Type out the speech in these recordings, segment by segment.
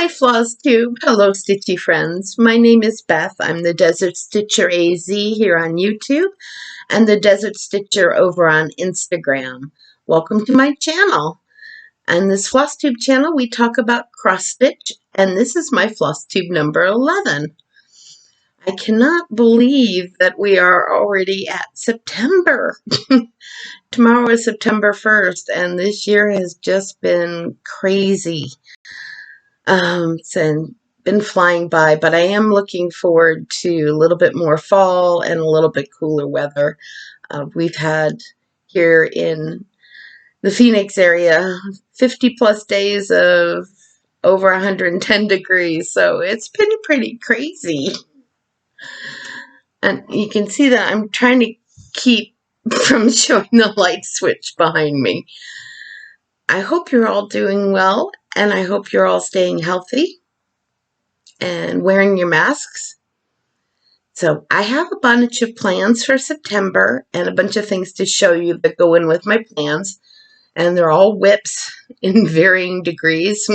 Hi, Flosstube. Hello, Stitchy friends. My name is Beth. I'm the Desert Stitcher AZ here on YouTube and the Desert Stitcher over on Instagram. Welcome to my channel. On this Flosstube channel, we talk about cross stitch, and this is my Flosstube number 11. I cannot believe that we are already at September. Tomorrow is September 1st, and this year has just been crazy. It's been flying by, but I am looking forward to a little bit more fall and a little bit cooler weather. We've had here in the Phoenix area 50 plus days of over 110 degrees, so it's been pretty crazy. And you can see that I'm trying to keep from showing the light switch behind me. I hope you're all doing well, and I hope you're all staying healthy and wearing your masks. So I have a bunch of plans for September and a bunch of things to show you that go in with my plans, and they're all whips in varying degrees.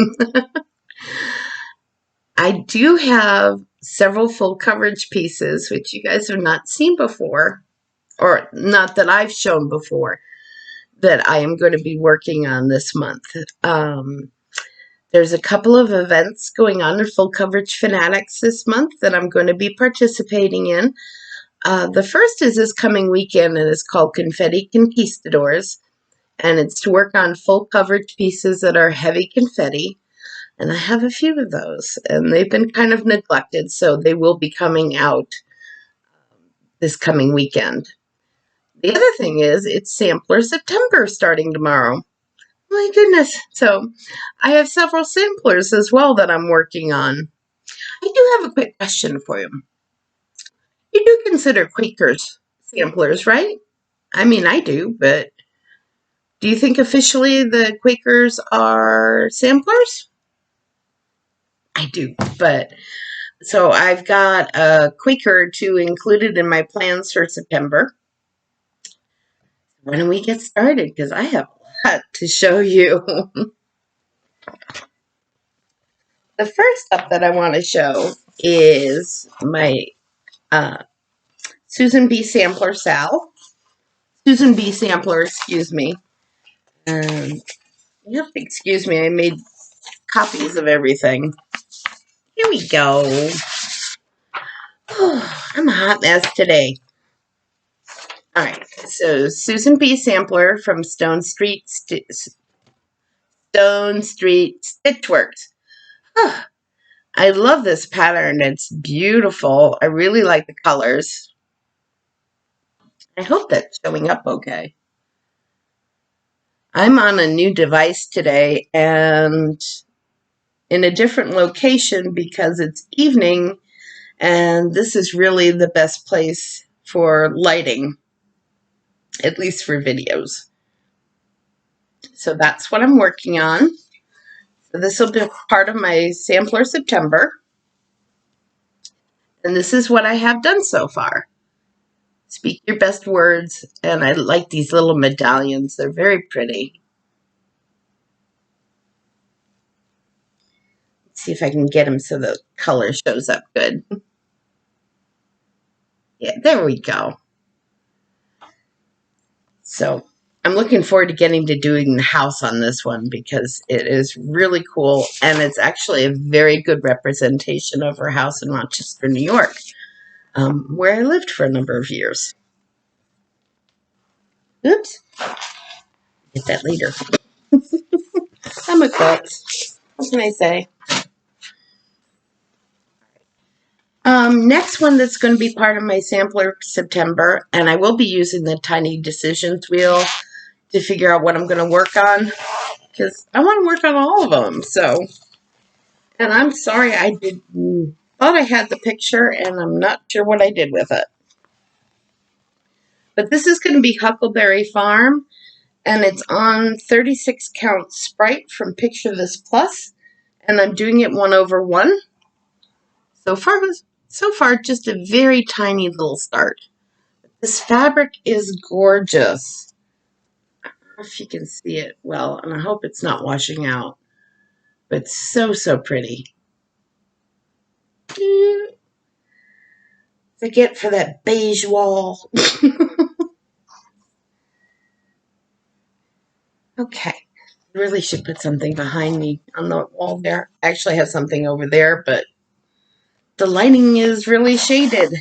I do have several full coverage pieces, which you guys have not seen before, or not that I've shown before, that I am going to be working on this month. There's a couple of events going on in Full Coverage Fanatics this month that I'm going to be participating in. The first is this coming weekend, and it's called Confetti Conquistadors, and it's to work on full coverage pieces that are heavy confetti, and I have a few of those, and they've been kind of neglected, so they will be coming out this coming weekend. The other thing is, it's Sampler September starting tomorrow. My goodness. So I have several samplers as well that I'm working on. I do have a quick question for you. You do consider Quakers samplers, right? I mean, I do, but do you think officially the Quakers are samplers? I do, but so I've got a Quaker to include it in my plans for September. When do we get started? Because I have a lot to show you. The first up that I want to show is my Susan B. Sampler Sal. Susan B. Sampler, excuse me. Yep, excuse me, I made copies of everything. Here we go. Oh, I'm a hot mess today. All right, so Susan B. Sampler from Stone Street Stitchworks. Oh, I love this pattern. It's beautiful. I really like the colors. I hope that's showing up okay. I'm on a new device today and in a different location because it's evening, and this is really the best place for lighting, at least for videos. So that's what I'm working on. So this will be part of my Sampler September. And this is what I have done so far. Speak your best words, and I like these little medallions. They're very pretty. Let's see if I can get them so the color shows up good. Yeah, there we go. So I'm looking forward to getting to doing the house on this one because it is really cool, and it's actually a very good representation of her house in Rochester, New York, where I lived for a number of years. Oops. Get that later. I'm a klutz. What can I say? Next one that's going to be part of my Sampler September, and I will be using the Tiny Decisions wheel to figure out what I'm going to work on, because I want to work on all of them. So, and I'm sorry, I thought I had the picture, and I'm not sure what I did with it. But this is going to be Huckleberry Farm, and it's on 36 count Sprite from Picture This Plus, and I'm doing it 1/1. So far, just a very tiny little start. This fabric is gorgeous. I don't know if you can see it well, and I hope it's not washing out. But it's so, so pretty. Forget for that beige wall. Okay. Really should put something behind me on the wall there. I actually have something over there, but the lighting is really shaded.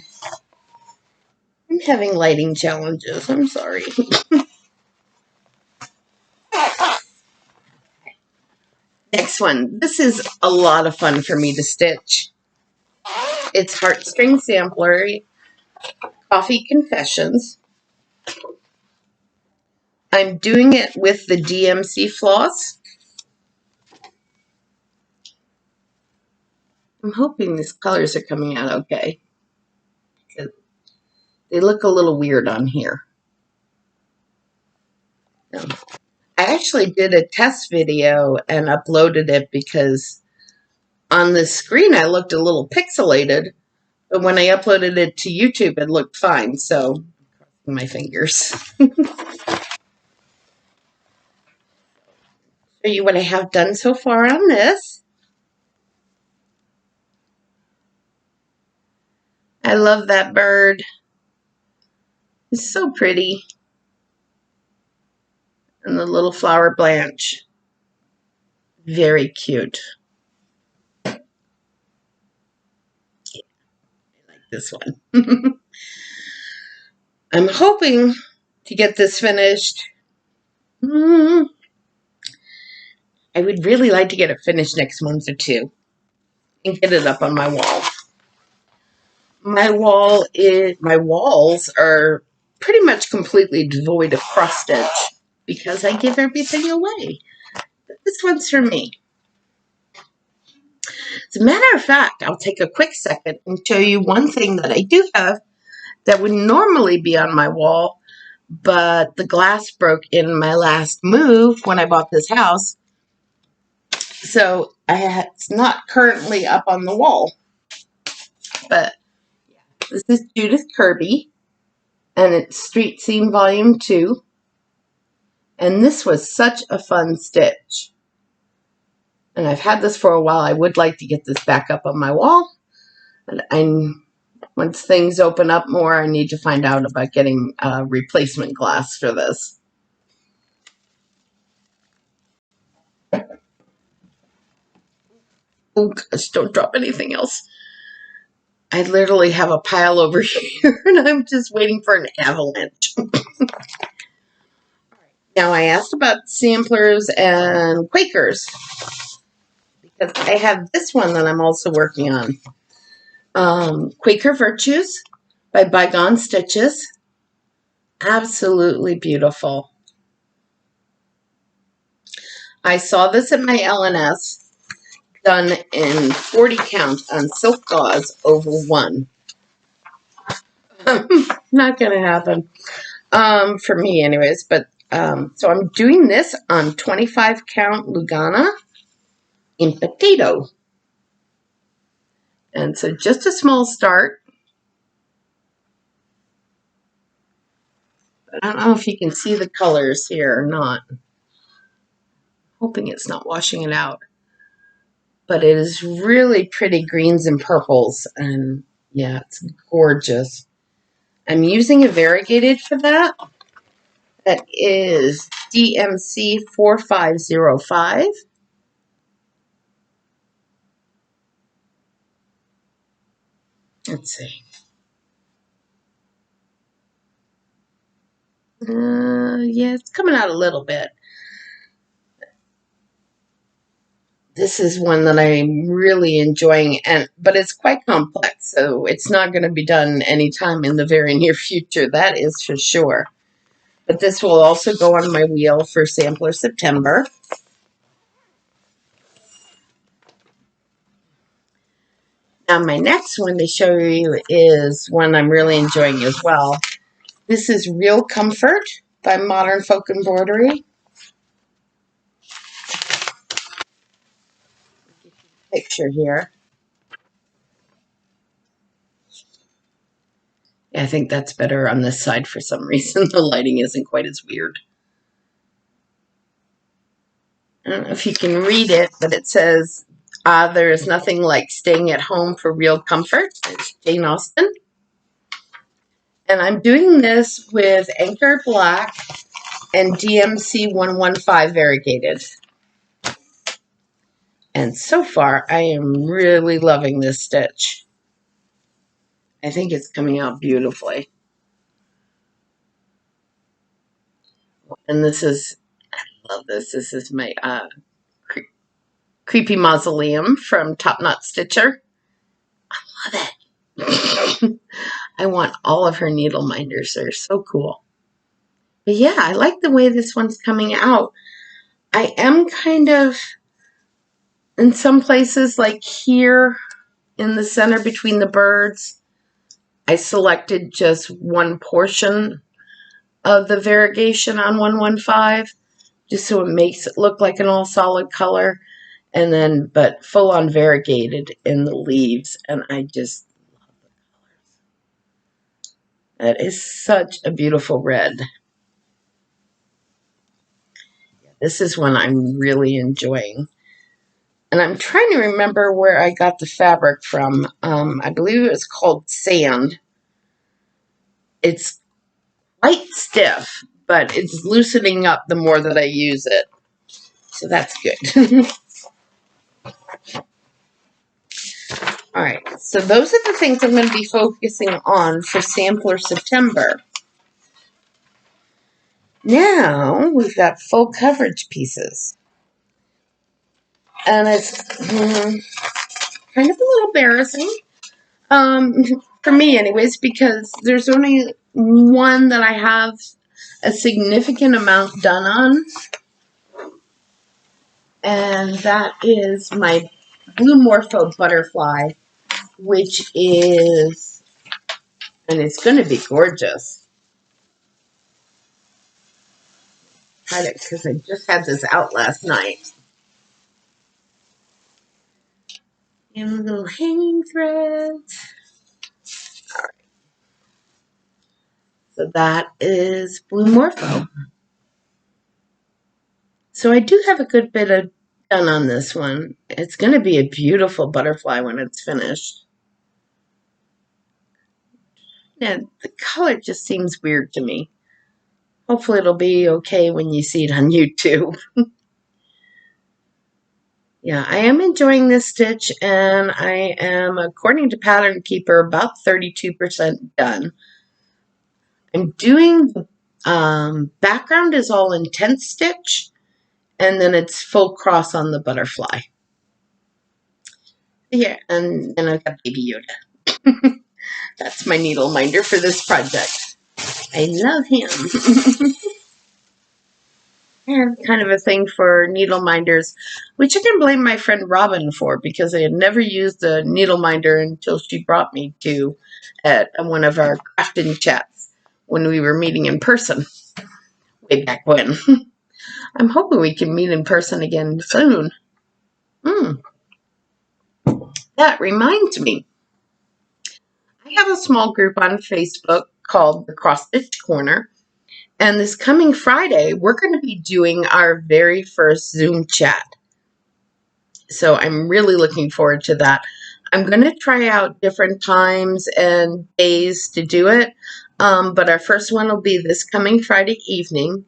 I'm having lighting challenges. I'm sorry. Next one. This is a lot of fun for me to stitch. It's Heartstring Sampler, Coffee Confessions. I'm doing it with the DMC floss. I'm hoping these colors are coming out okay. They look a little weird on here. No. I actually did a test video and uploaded it because on the screen I looked a little pixelated, but when I uploaded it to YouTube it looked fine, so my fingers. Show you what I have done so far on this. I love that bird. It's so pretty. And the little flower branch. Very cute. I like this one. I'm hoping to get this finished. I would really like to get it finished next month or two and get it up on my wall. My walls are pretty much completely devoid of cross stitch because I give everything away. But this one's for me. As a matter of fact, I'll take a quick second and show you one thing that I do have that would normally be on my wall, but the glass broke in my last move when I bought this house. So it's not currently up on the wall. But this is Judith Kirby, and it's Street Scene Volume 2. And this was such a fun stitch. And I've had this for a while. I would like to get this back up on my wall. But once things open up more, I need to find out about getting replacement glass for this. Oh gosh, don't drop anything else. I literally have a pile over here, and I'm just waiting for an avalanche. Now, I asked about samplers and Quakers, because I have this one that I'm also working on. Quaker Virtues by Bygone Stitches. Absolutely beautiful. I saw this at my LNS, done in 40 count on silk gauze over 1. Not going to happen. For me anyways, but so I'm doing this on 25 count Lugana in potato. And so just a small start. I don't know if you can see the colors here or not. Hoping it's not washing it out. But it is really pretty greens and purples, and yeah, it's gorgeous. I'm using a variegated for that. That is DMC 4505. Let's see. Yeah, it's coming out a little bit. This is one that I'm really enjoying, but it's quite complex, so it's not going to be done anytime in the very near future. That is for sure. But this will also go on my wheel for Sampler September. Now, my next one to show you is one I'm really enjoying as well. This is Real Comfort by Modern Folk Embroidery. Picture here. I think that's better on this side for some reason. The lighting isn't quite as weird. I don't know if you can read it, but it says, There is nothing like staying at home for real comfort. It's Jane Austen. And I'm doing this with Anchor Black and DMC 115 variegated. And so far, I am really loving this stitch. I think it's coming out beautifully. And this is, I love this. This is my Creepy Mausoleum from Top Knot Stitcher. I love it. I want all of her needle minders. They're so cool. But yeah, I like the way this one's coming out. I am kind of, in some places, like here in the center between the birds, I selected just one portion of the variegation on 115, just so it makes it look like an all solid color. And then, but full on variegated in the leaves. And I just love the colors. That is such a beautiful red. This is one I'm really enjoying. And I'm trying to remember where I got the fabric from. I believe it was called Sand. It's quite stiff, but it's loosening up the more that I use it. So that's good. All right, so those are the things I'm going to be focusing on for Sampler September. Now we've got full coverage pieces. And it's kind of a little embarrassing, for me anyways, because there's only one that I have a significant amount done on. And that is my Bluemorpho Butterfly, which is, and it's going to be gorgeous. Because I just had this out last night. And little hanging threads. All right. So that is Bluemorpho. So I do have a good bit of done on this one. It's going to be a beautiful butterfly when it's finished. Yeah, the color just seems weird to me. Hopefully it'll be okay when you see it on YouTube. Yeah, I am enjoying this stitch, and I am, according to Pattern Keeper, about 32% done. I'm doing the background is all intense stitch, and then it's full cross on the butterfly. Yeah, and then I've got Baby Yoda. That's my needle minder for this project. I love him. I have kind of a thing for needle minders, which I can blame my friend Robin for, because I had never used a needle minder until she brought me to at one of our crafting chats when we were meeting in person way back when. I'm hoping we can meet in person again soon. That reminds me. I have a small group on Facebook called the Cross Stitch Corner. And this coming Friday, we're going to be doing our very first Zoom chat. So I'm really looking forward to that. I'm going to try out different times and days to do it. But our first one will be this coming Friday evening,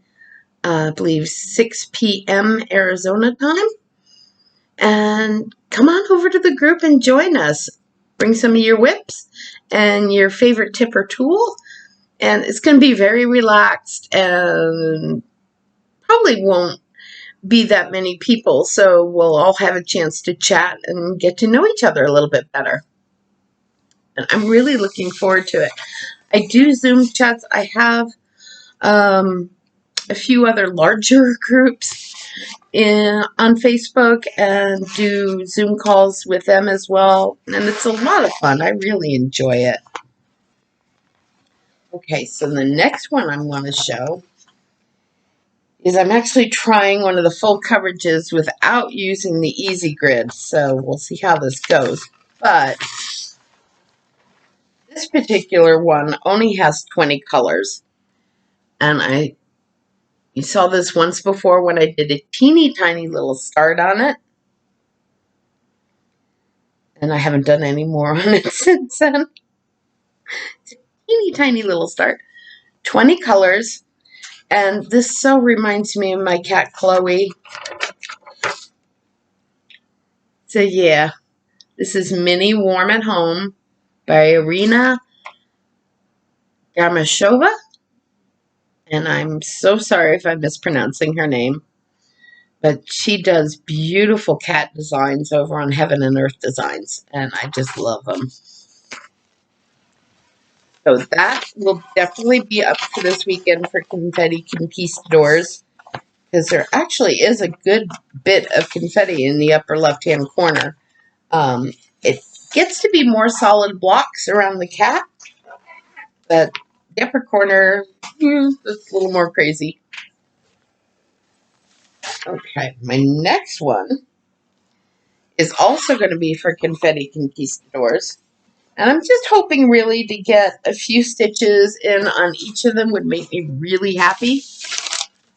I believe 6 p.m. Arizona time. And come on over to the group and join us. Bring some of your whips and your favorite tip or tool. And it's going to be very relaxed, and probably won't be that many people. So we'll all have a chance to chat and get to know each other a little bit better. And I'm really looking forward to it. I do Zoom chats. I have a few other larger groups on Facebook and do Zoom calls with them as well. And it's a lot of fun. I really enjoy it. Okay, so the next one I'm going to show is I'm actually trying one of the full coverages without using the easy grid. So we'll see how this goes. But this particular one only has 20 colors. And you saw this once before when I did a teeny tiny little start on it. And I haven't done any more on it since then. It's a teeny tiny little start. 20 colors. And this so reminds me of my cat, Chloe. So yeah, this is Mini Warm at Home by Irina Gamashova. And I'm so sorry if I'm mispronouncing her name. But she does beautiful cat designs over on Heaven and Earth Designs. And I just love them. So that will definitely be up for this weekend for Confetti Conquistadors. Because there actually is a good bit of confetti in the upper left-hand corner. It gets to be more solid blocks around the cat, but the upper corner, it's a little more crazy. Okay, my next one is also going to be for Confetti Conquistadors. And I'm just hoping really to get a few stitches in on each of them would make me really happy.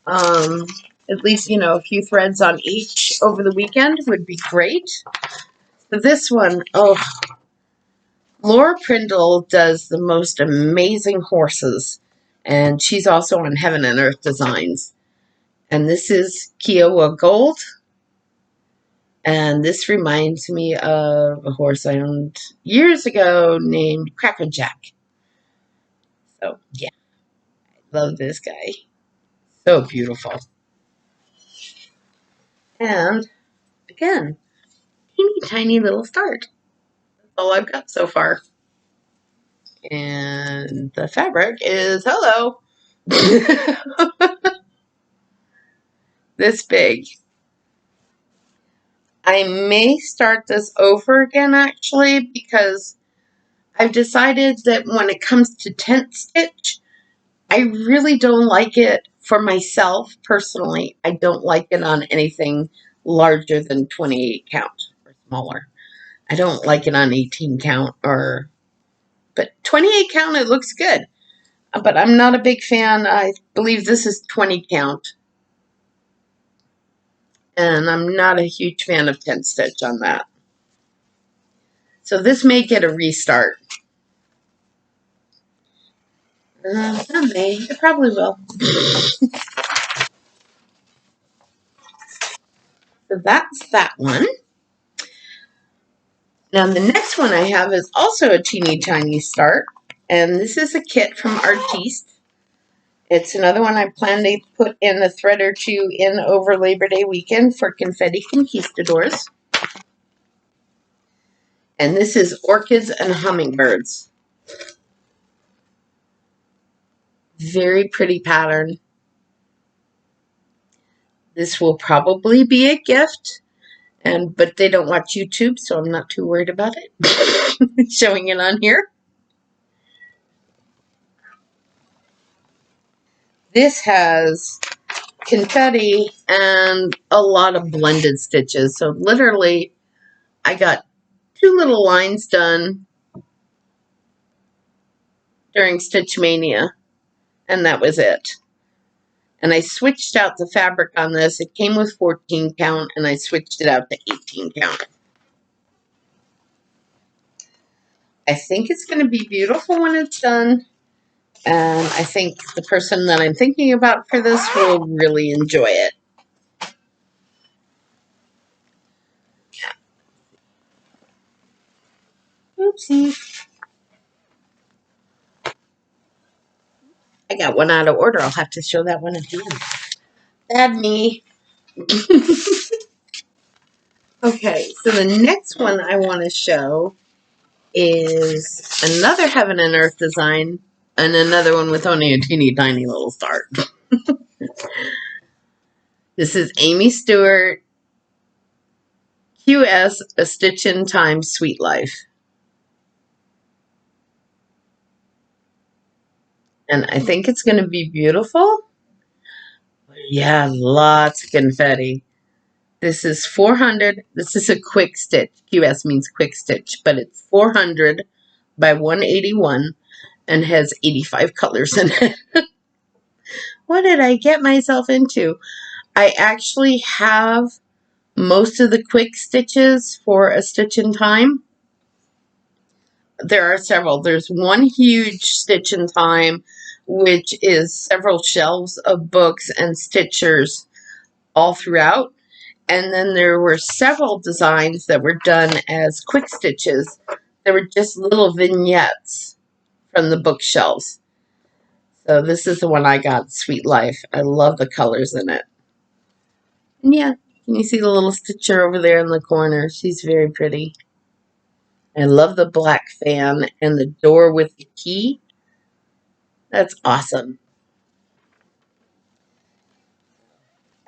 At least, a few threads on each over the weekend would be great. So this one, Laura Prindle does the most amazing horses. And she's also on Heaven and Earth Designs. And this is Kiowa Gold. And this reminds me of a horse I owned years ago named Crackerjack. So, yeah, I love this guy. So beautiful. And, again, teeny tiny little start. That's all I've got so far. And the fabric is, hello, this big. I may start this over again, actually, because I've decided that when it comes to tent stitch, I really don't like it for myself, personally. I don't like it on anything larger than 28 count or smaller. I don't like it on 18 count but 28 count, it looks good. But I'm not a big fan. I believe this is 20 count. And I'm not a huge fan of tent stitch on that. So this may get a restart. It may. It probably will. So that's that one. Now the next one I have is also a teeny tiny start. And this is a kit from Artiste. It's another one I plan to put in a thread or two in over Labor Day weekend for Confetti Conquistadors. And this is Orchids and Hummingbirds. Very pretty pattern. This will probably be a gift, but they don't watch YouTube, so I'm not too worried about it. Showing it on here. This has confetti and a lot of blended stitches. So literally, I got 2 little lines done during Stitch Mania, and that was it. And I switched out the fabric on this. It came with 14 count, and I switched it out to 18 count. I think it's going to be beautiful when it's done. And I think the person that I'm thinking about for this will really enjoy it. Oopsie. I got one out of order. I'll have to show that one at the end. Bad me. Okay, so the next one I want to show is another Heaven and Earth design and another one with only a teeny tiny little start. This is Amy Stewart, QS, A Stitch in Time, Sweet Life. And I think it's going to be beautiful. Yeah, lots of confetti. This is 400. This is a quick stitch. QS means quick stitch, but it's 400 by 181 and has 85 colors in it. What did I get myself into? I actually have most of the quick stitches for A Stitch in Time. there are several. There's one huge Stitch in Time, which is several shelves of books and stitchers all throughout. And then there were several designs that were done as quick stitches. They were just little vignettes from the bookshelves. So this is the one I got, Sweet Life. I love the colors in it. And yeah, can you see the little stitcher over there in the corner? She's very pretty. I love the black fan and the door with the key. That's awesome.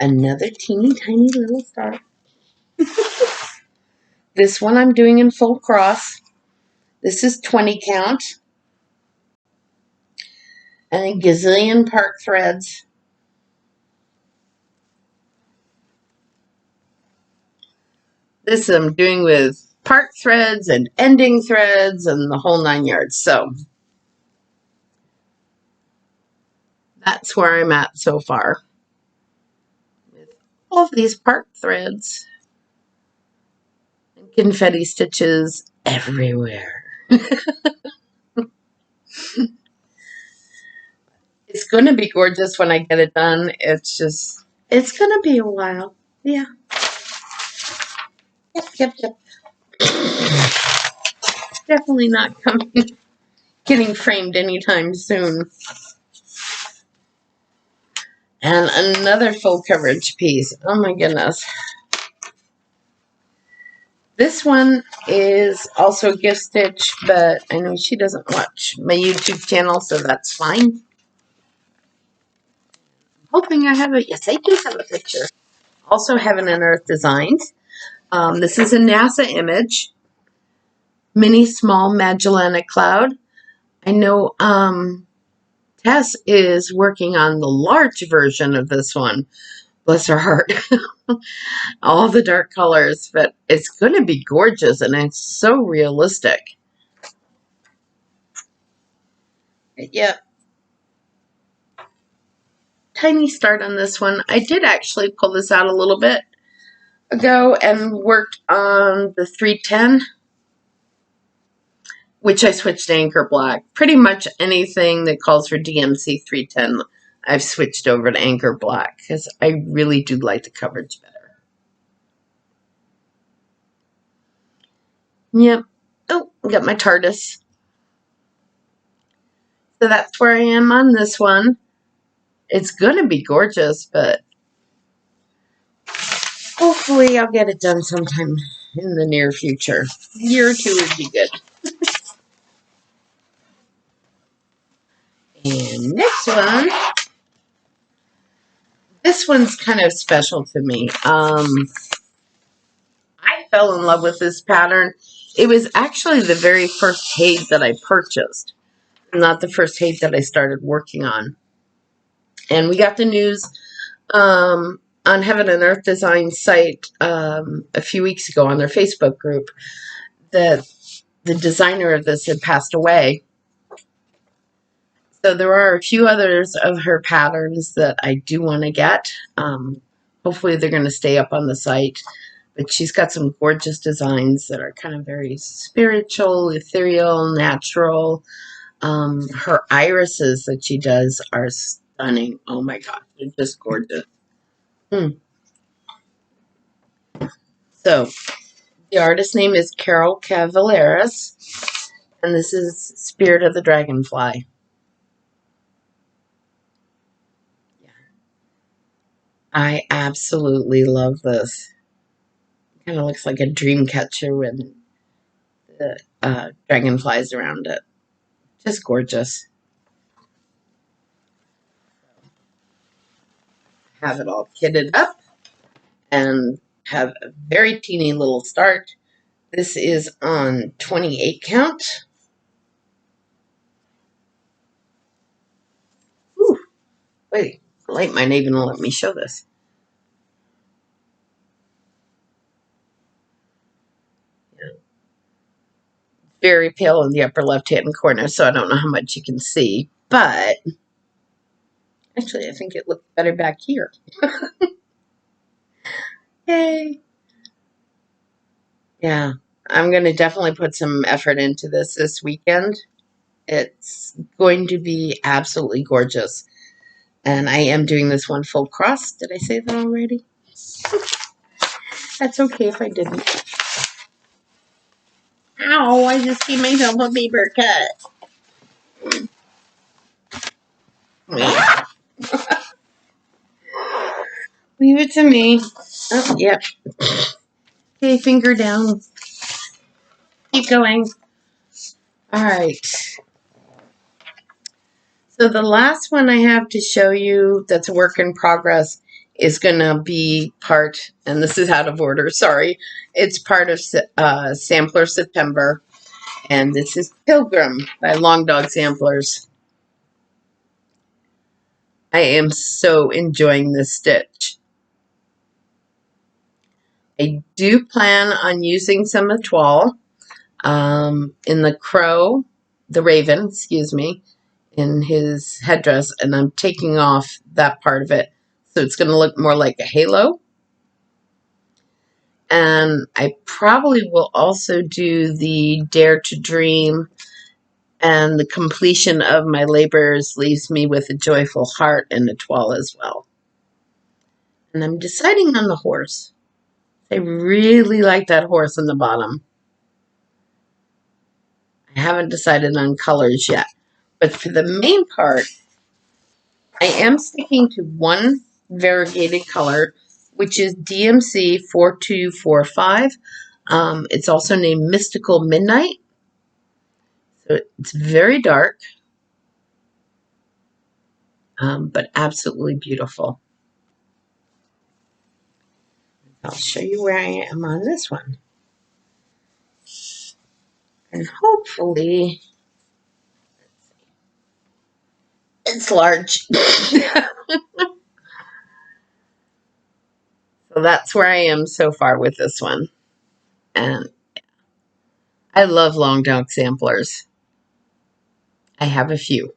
Another teeny tiny little star. This one I'm doing in full cross. This is 20 count. And a gazillion part threads. This I'm doing with part threads and ending threads and the whole 9 yards. So that's where I'm at so far. With all of these part threads and confetti stitches everywhere. It's going to be gorgeous when I get it done. It's going to be a while. Yeah. Yep. Definitely not getting framed anytime soon. And another full coverage piece. Oh my goodness. This one is also a gift stitch, but I know she doesn't watch my YouTube channel, so that's fine. Hoping I have yes, I do have a picture. Also Heaven and Earth Designs. This is a NASA image. Mini Small Magellanic Cloud. I know Tess is working on the large version of this one. Bless her heart. All the dark colors, but it's going to be gorgeous, and it's so realistic. Yep. Tiny start on this one. I did actually pull this out a little bit ago and worked on the 310, which I switched to Anchor Black. Pretty much anything that calls for DMC 310, I've switched over to Anchor Black because I really do like the coverage better. Yep. Oh, I got my TARDIS. So that's where I am on this one. It's going to be gorgeous, but hopefully I'll get it done sometime in the near future. A year or two would be good. And next one. This one's kind of special to me. I fell in love with this pattern. It was actually the very first Haid that I purchased, not the first Haid that I started working on. And we got the news on Heaven and Earth Design site a few weeks ago on their Facebook group that the designer of this had passed away. So there are a few others of her patterns that I do want to get. Hopefully they're going to stay up on the site. But she's got some gorgeous designs that are kind of very spiritual, ethereal, natural. Her irises that she does are stunning. Oh my God, they're just gorgeous. So the artist name is Carol Cavaleras, and this is Spirit of the Dragonfly. I absolutely love this. Kind of looks like a dream catcher with the dragonflies around it. Just gorgeous. Have it all kitted up and have a very teeny little start. This is on 28 count. Ooh, wait, the light might even let me show this. Very pale in the upper left-hand corner, so I don't know how much you can see, but actually I think it looked better back here. Yay! Yeah, I'm going to definitely put some effort into this weekend. It's going to be absolutely gorgeous. And I am doing this one full cross. Did I say that already? That's okay if I didn't. Ow, I just gave myself a paper cut. Leave it to me. Oh, yep. Okay, finger down. Keep going. All right. So the last one I have to show you that's a work in progress is going to be part, and this is out of order, sorry. It's part of Sampler September, and this is Pilgrim by Long Dog Samplers. I am so enjoying this stitch. I do plan on using some etoile in the crow, the raven, excuse me, in his headdress, and I'm taking off that part of it. So it's going to look more like a halo. And I probably will also do the Dare to Dream, and the completion of my labors leaves me with a joyful heart and a toile as well. And I'm deciding on the horse. I really like that horse in the bottom. I haven't decided on colors yet. But for the main part, I am sticking to one variegated color, which is DMC 4245. It's also named Mystical Midnight. So it's very dark, but absolutely beautiful. I'll show you where I am on this one. And hopefully, it's large. So that's where I am so far with this one. And I love Long Dog Samplers. I have a few.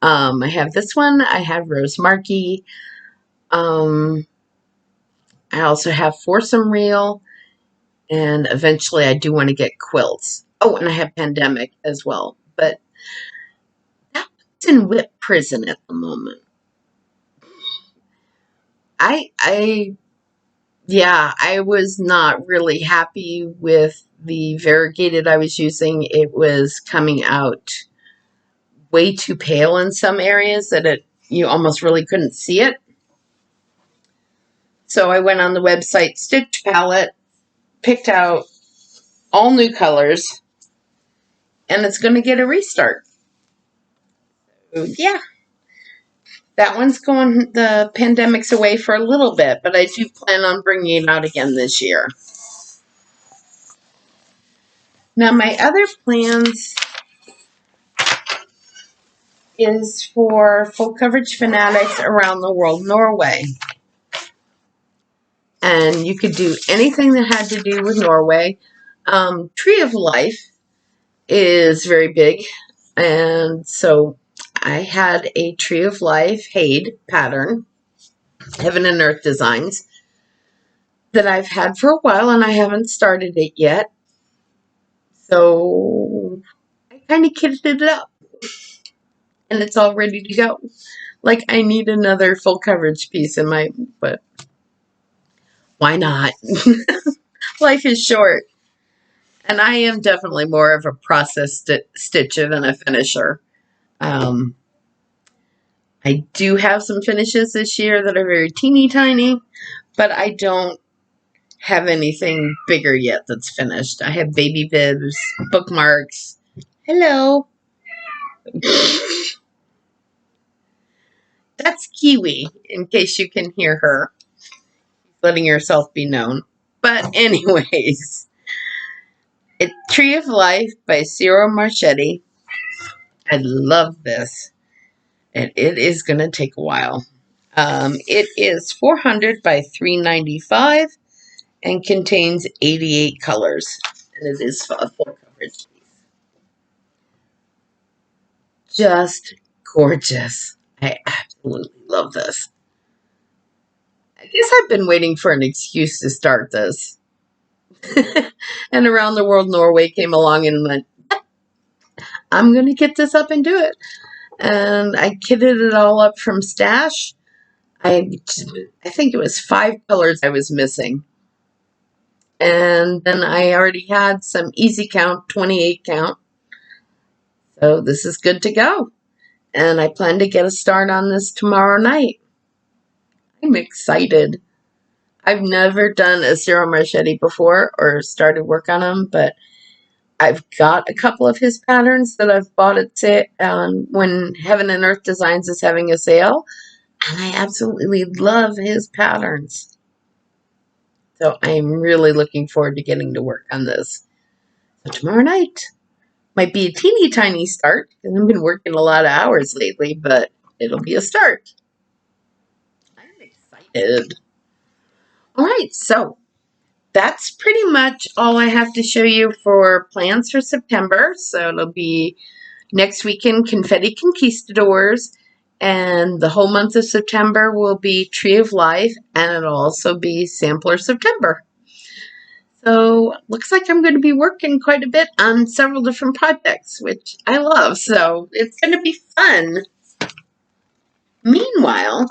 I have this one. I have Rose Markey. I also have Foursome Reel. And eventually I do want to get quilts. Oh, and I have Pandemic as well. But that's in whip prison at the moment. I was not really happy with the variegated I was using. It was coming out way too pale in some areas that you almost really couldn't see it. So I went on the website Stitch Palette, picked out all new colors, and it's going to get a restart. So, yeah. That one's going, the pandemic's away for a little bit, but I do plan on bringing it out again this year. Now, my other plans is for full coverage fanatics around the world Norway. And you could do anything that had to do with Norway. Tree of Life is very big. And so I had a Tree of Life Hade pattern, Heaven and Earth Designs, that I've had for a while, and I haven't started it yet. So I kind of kitted it up, and it's all ready to go. Like, I need another full coverage piece in my, but why not? Life is short. And I am definitely more of a process stitcher than a finisher. I do have some finishes this year that are very teeny tiny, but I don't have anything bigger yet that's finished. I have baby bibs, bookmarks. Hello. That's Kiwi, in case you can hear her. Letting herself be known. But anyways, it's Tree of Life by Ciro Marchetti. I love this. And it is going to take a while. It is 400 by 395 and contains 88 colors. And it is a full coverage piece. Just gorgeous. I absolutely love this. I guess I've been waiting for an excuse to start this. And Around the World Norway came along and went, I'm going to get this up and do it. And I kitted it all up from Stash. I think it was 5 colors I was missing. And then I already had some easy count, 28 count. So this is good to go. And I plan to get a start on this tomorrow night. I'm excited. I've never done a zero machete before or started work on them, but I've got a couple of his patterns that I've bought at when Heaven and Earth Designs is having a sale, and I absolutely love his patterns. So I'm really looking forward to getting to work on this. So tomorrow night might be a teeny tiny start, because I've been working a lot of hours lately, but it'll be a start. I'm excited. All right, so that's pretty much all I have to show you for plans for September. So it'll be next weekend, Confetti Conquistadors, and the whole month of September will be Tree of Life, and it'll also be Sampler September. So looks like I'm going to be working quite a bit on several different projects, which I love. So it's going to be fun. Meanwhile,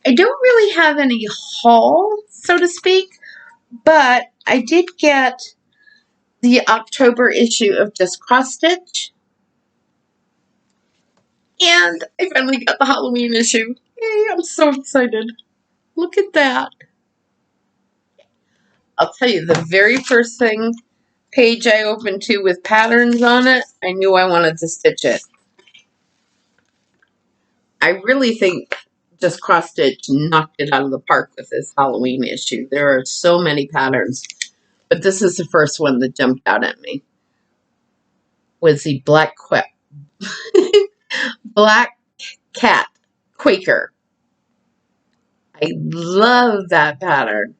I don't really have any haul, so to speak, but I did get the October issue of Just Cross Stitch. And I finally got the Halloween issue. Yay, I'm so excited. Look at that. I'll tell you, the very first page I opened to with patterns on it, I knew I wanted to stitch it. I really think Just Cross Stitch knocked it out of the park with this Halloween issue. There are so many patterns, but this is the first one that jumped out at me. Was the Black Cat Quaker. I love that pattern.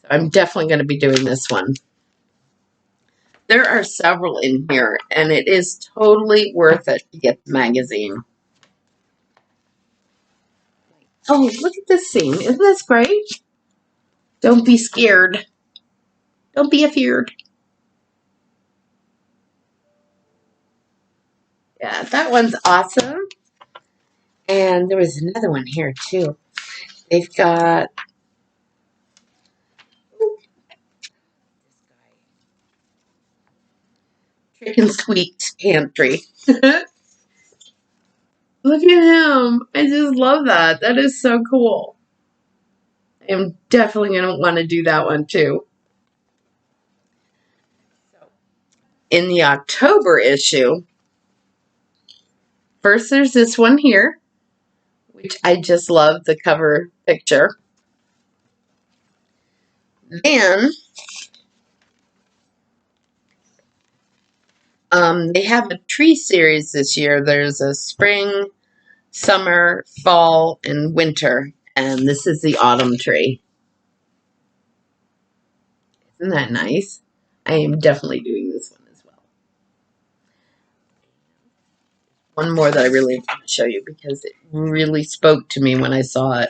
So I'm definitely going to be doing this one. There are several in here, and it is totally worth it to get the magazine. Oh, look at this scene. Isn't this great? Don't be scared. Don't be afeared. Yeah, that one's awesome. And there was another one here, too. They've got... Trick and Sweet Pantry. Look at him. I just love that. That is so cool. I am definitely going to want to do that one, too. In the October issue, first there's this one here, which I just love the cover picture. Then they have a tree series this year. There's a spring, summer, fall, and winter. And this is the autumn tree. Isn't that nice? I am definitely doing this one as well. One more that I really want to show you because it really spoke to me when I saw it.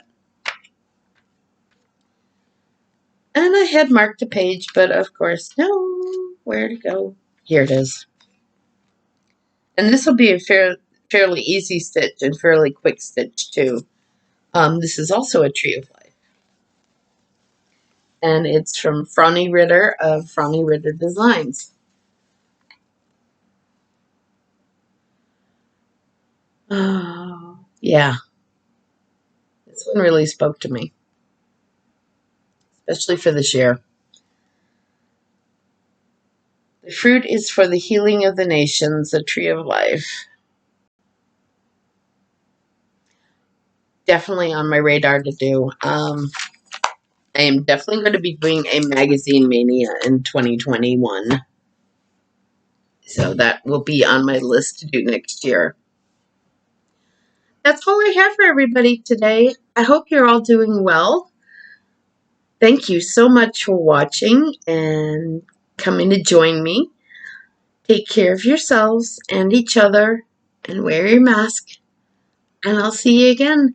And I had marked a page, but of course, no, where to go? Here it is. And this will be a fairly easy stitch and fairly quick stitch too. This is also a Tree of Life. And it's from Franny Ritter of Franny Ritter Designs. Oh, yeah. This one really spoke to me. Especially for this year. The fruit is for the healing of the nations, a Tree of Life. Definitely on my radar to do. I am definitely going to be doing a magazine mania in 2021. So that will be on my list to do next year. That's all I have for everybody today. I hope you're all doing well. Thank you so much for watching and coming to join me. Take care of yourselves and each other and wear your mask. And I'll see you again.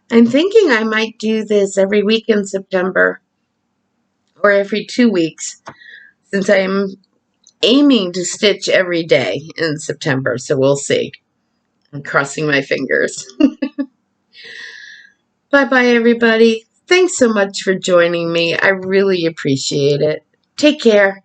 I'm thinking I might do this every week in September. or every 2 weeks, since I'm aiming to stitch every day in September. So we'll see. I'm crossing my fingers. Bye-bye, everybody. Thanks so much for joining me. I really appreciate it. Take care.